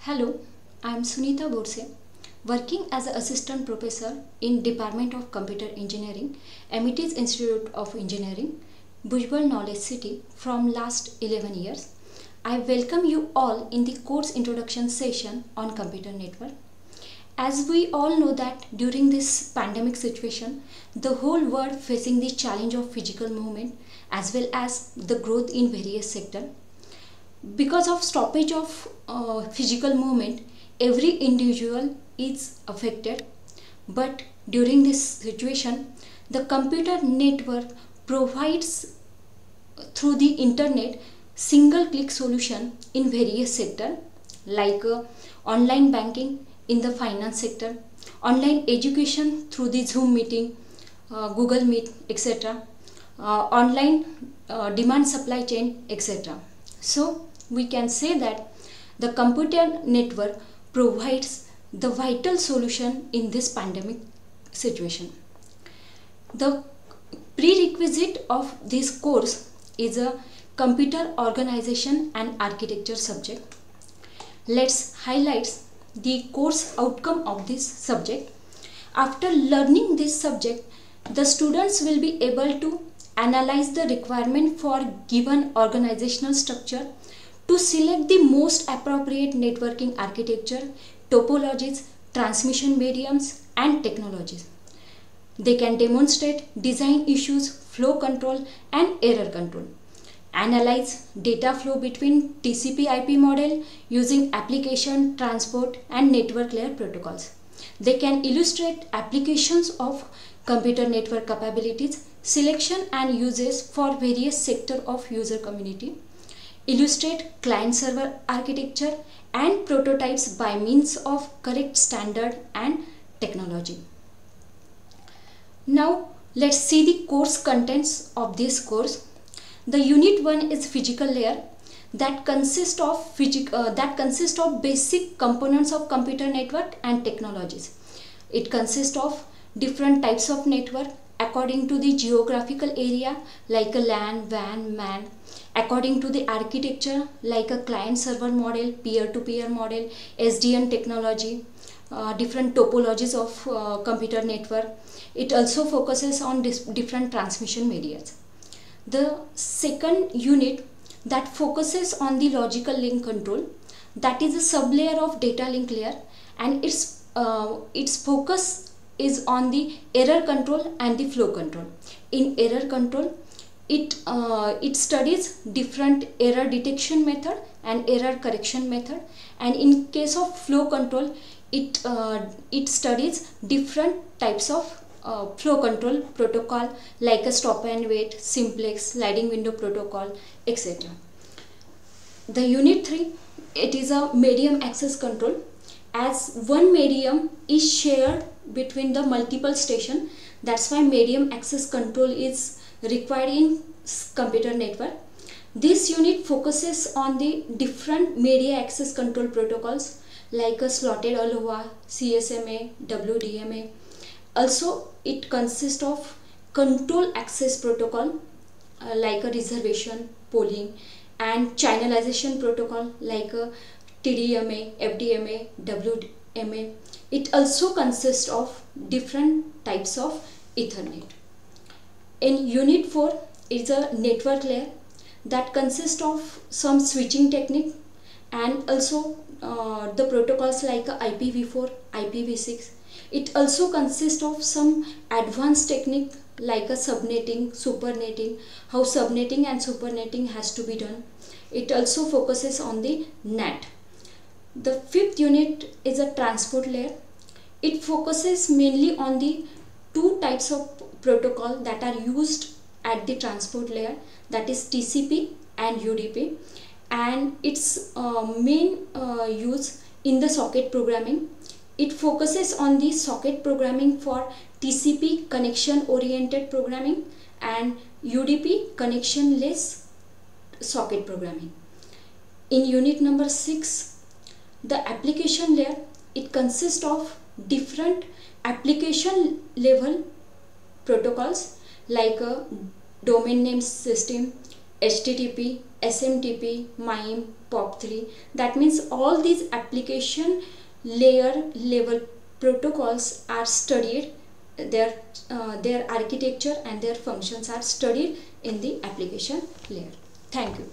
Hello, I am Sunita Borse, working as an assistant professor in Department of Computer Engineering, MIT's Institute of Engineering, Bhujbal Knowledge City from last 11 years. I welcome you all in the course introduction session on computer network. As we all know that during this pandemic situation, the whole world facing the challenge of physical movement as well as the growth in various sectors. Because of stoppage of physical movement, every individual is affected. But during this situation, the computer network provides through the internet single click solution in various sectors like online banking in the finance sector, online education through the Zoom meeting, Google Meet, etc., online demand supply chain, etc. So we can say that the computer network provides the vital solution in this pandemic situation. The prerequisite of this course is a computer organization and architecture subject. Let's highlight the course outcome of this subject. After learning this subject, the students will be able to analyze the requirement for given organizational structure to select the most appropriate networking architecture, topologies, transmission mediums and technologies. They can demonstrate design issues, flow control and error control. Analyze data flow between TCP/IP model using application, transport and network layer protocols. They can illustrate applications of computer network capabilities, selection and uses for various sectors of user community. Illustrate client-server architecture and prototypes by means of correct standard and technology. Now let's see the course contents of this course. The unit 1 is physical layer that consists of basic components of computer network and technologies. It consists of different types of network according to the geographical area like a LAN, WAN, MAN, according to the architecture like a client-server model, peer-to-peer model, SDN technology, different topologies of computer network. It also focuses on different transmission medias. The second unit that focuses on the logical link control, that is a sub-layer of data link layer, and its focus is on the error control and the flow control. In error control, it studies different error detection method and error correction method, and in case of flow control, it studies different types of flow control protocol like a stop and wait, simplex, sliding window protocol, etc. The unit 3, it is a medium access control. As one medium is shared between the multiple station, that's why medium access control is required in computer network. This unit focuses on the different media access control protocols like a slotted ALOA, CSMA, WDMA. Also it consists of control access protocol like a reservation, polling, and channelization protocol like a TDMA, FDMA, WMA. It also consists of different types of Ethernet. In unit 4 is a network layer that consists of some switching technique and also the protocols like IPv4, IPv6. It also consists of some advanced technique like a subnetting, supernetting, how subnetting and supernetting has to be done. It also focuses on the NAT. The fifth unit is a transport layer. It focuses mainly on the two types of protocol that are used at the transport layer, that is TCP and UDP, and its main use in the socket programming. It focuses on the socket programming for TCP connection oriented programming and UDP connectionless socket programming. In unit number 6, the application layer, it consists of different application level protocols like a domain name system, HTTP, SMTP, MIME, POP3. That means all these application layer level protocols are studied, their architecture and their functions are studied in the application layer. Thank you.